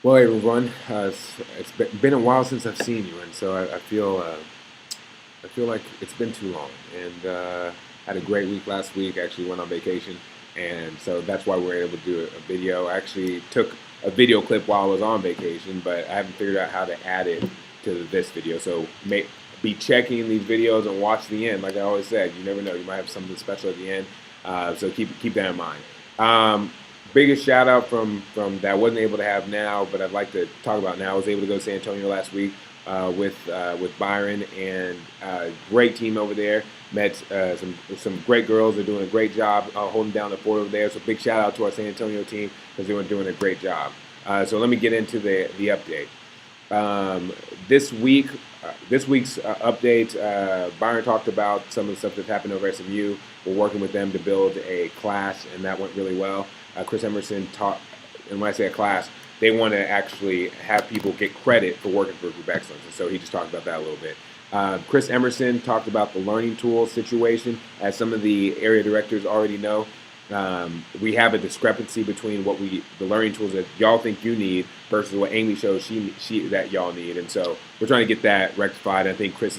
Well, hey, everyone, it's been a while since I've seen you, and so I feel like it's been too long. And had a great week last week. Actually, went on vacation, and so that's why we were able to do a video. I actually took a video clip while I was on vacation, but I haven't figured out how to add it to this video. So be checking these videos and watch the end. Like I always said, you never know; you might have something special at the end. So keep that in mind. Um, Biggest shout out from that I wasn't able to have now, but I'd like to talk about now. I was able to go to San Antonio last week with Byron and great team over there. Met some great girls. They're doing a great job holding down the fort over there. So big shout out to our San Antonio team because they were doing a great job. So let me get into the update. Um, this week, this week's update, Byron talked about some of the stuff that's happened over at SMU. We're working with them to build a class, and that went really well. Chris Emerson taught, and when I say a class, they want to actually have people get credit for working for Group Excellence, and so he just talked about that a little bit. Chris Emerson talked about the learning tools situation. As some of the area directors already know, we have a discrepancy between the learning tools that y'all think you need versus what Amy shows she that y'all need, and so we're trying to get that rectified. I think Chris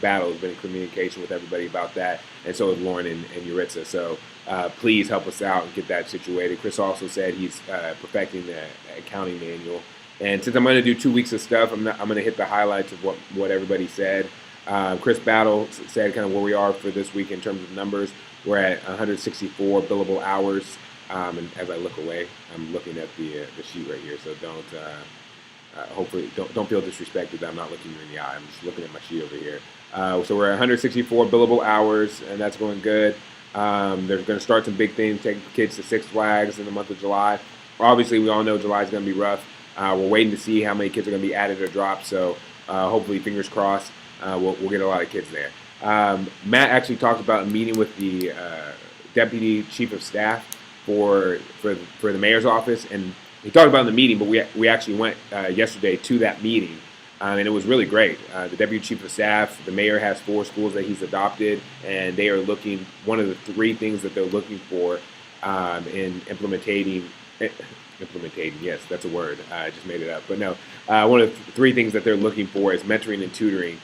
Battle has been in communication with everybody about that, and so is Lauren and Yuritsa. So please help us out and get that situated. Chris also said he's perfecting the accounting manual, and since I'm going to do 2 weeks of stuff, I'm going to hit the highlights of what everybody said. Chris Battle said kind of where we are for this week in terms of numbers. We're at 164 billable hours, and as I look away, I'm looking at the sheet right here. So hopefully don't feel disrespected that I'm not looking you in the eye. I'm just looking at my sheet over here. So we're at 164 billable hours, and that's going good. They're going to start some big things, taking kids to Six Flags in the month of July. Obviously, we all know July is going to be rough. We're waiting to see how many kids are going to be added or dropped. So hopefully, fingers crossed, we'll get a lot of kids there. Matt actually talked about a meeting with the deputy chief of staff for the mayor's office, and he talked about it in the meeting. But we actually went yesterday to that meeting, and it was really great. The deputy chief of staff, the mayor has 4 schools that he's adopted, and they are looking. One of the 3 things that they're looking for in implementing. Yes, that's a word. I just made it up. But no, one of the 3 things that they're looking for is mentoring and tutoring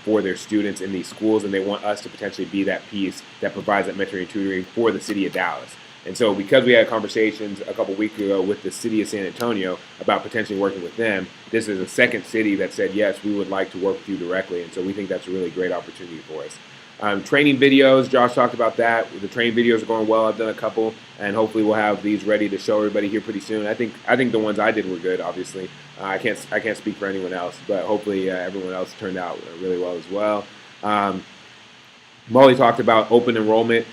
for their students in these schools, and they want us to potentially be that piece that provides that mentoring and tutoring for the city of Dallas. And so because we had conversations a couple weeks ago with the city of San Antonio about potentially working with them, this is the second city that said, yes, we would like to work with you directly. And so we think that's a really great opportunity for us. Training videos, Josh talked about that. The training videos are going well. I've done a couple, and hopefully we'll have these ready to show everybody here pretty soon. I think the ones I did were good. Obviously, I can't speak for anyone else, but hopefully everyone else turned out really well as well. Molly talked about open enrollment.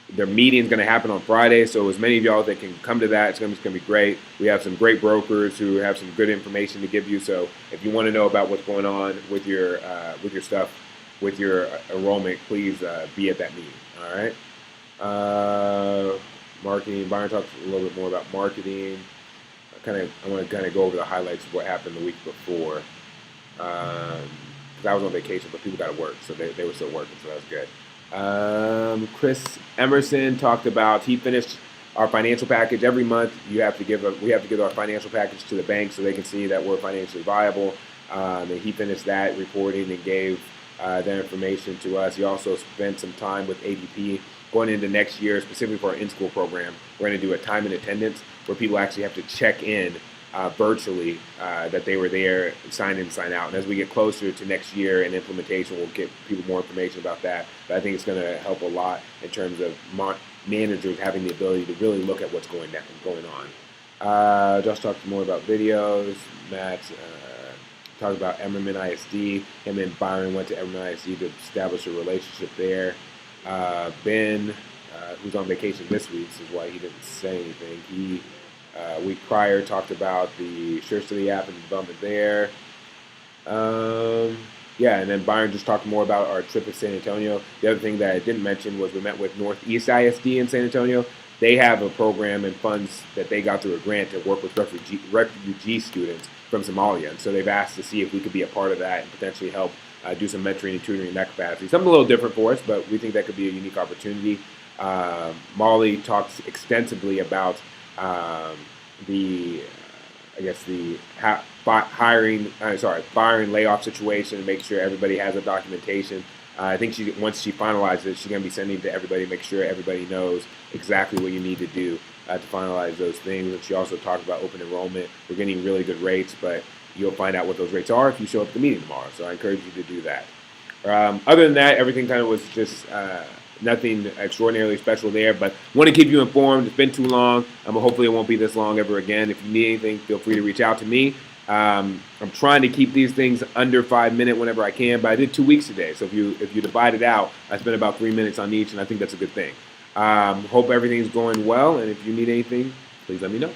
Their meeting is going to happen on Friday, so as many of y'all that can come to that, it's going to be great. We have some great brokers who have some good information to give you. So if you want to know about what's going on with your stuff, with your enrollment, please be at that meeting. All right. Marketing. Byron talked a little bit more about marketing. I want to kind of go over the highlights of what happened the week before. Because I was on vacation, but people got to work, so they were still working, so that was good. Chris Emerson talked about he finished our financial package. Every month we have to give our financial package to the bank so they can see that we're financially viable. And he finished that reporting and gave that information to us. He also spent some time with ADP going into next year, specifically for our in-school program. We're going to do a time and attendance where people actually have to check in virtually that they were there, sign in, sign out. And as we get closer to next year and implementation, we'll get people more information about that. But I think it's going to help a lot in terms of managers having the ability to really look at what's going on. Josh talked more about videos. Matt talked about Emmerman ISD. Him and Byron went to Emmerman ISD to establish a relationship there. Ben, who's on vacation this week, this is why he didn't say anything. He week prior talked about the Sure City app and the development there. And then Byron just talked more about our trip to San Antonio. The other thing that I didn't mention was we met with Northeast ISD in San Antonio. They have a program and funds that they got through a grant to work with refugee students from Somalia. And so they've asked to see if we could be a part of that and potentially help do some mentoring and tutoring in that capacity. Something a little different for us, but we think that could be a unique opportunity. Molly talks extensively about the I guess the firing layoff situation and make sure everybody has a documentation. I think once she finalizes it, she's going to be sending it to everybody, make sure everybody knows exactly what you need to do to finalize those things. And she also talked about open enrollment. We're getting really good rates, but you'll find out what those rates are if you show up at the meeting tomorrow. So I encourage you to do that. Other than that, everything kind of was just nothing extraordinarily special there, but want to keep you informed. It's been too long. Hopefully it won't be this long ever again. If you need anything, feel free to reach out to me. I'm trying to keep these things under 5 minutes whenever I can, but I did 2 weeks today. So if you divide it out, I spent about 3 minutes on each, and I think that's a good thing. Hope everything's going well, and if you need anything, please let me know.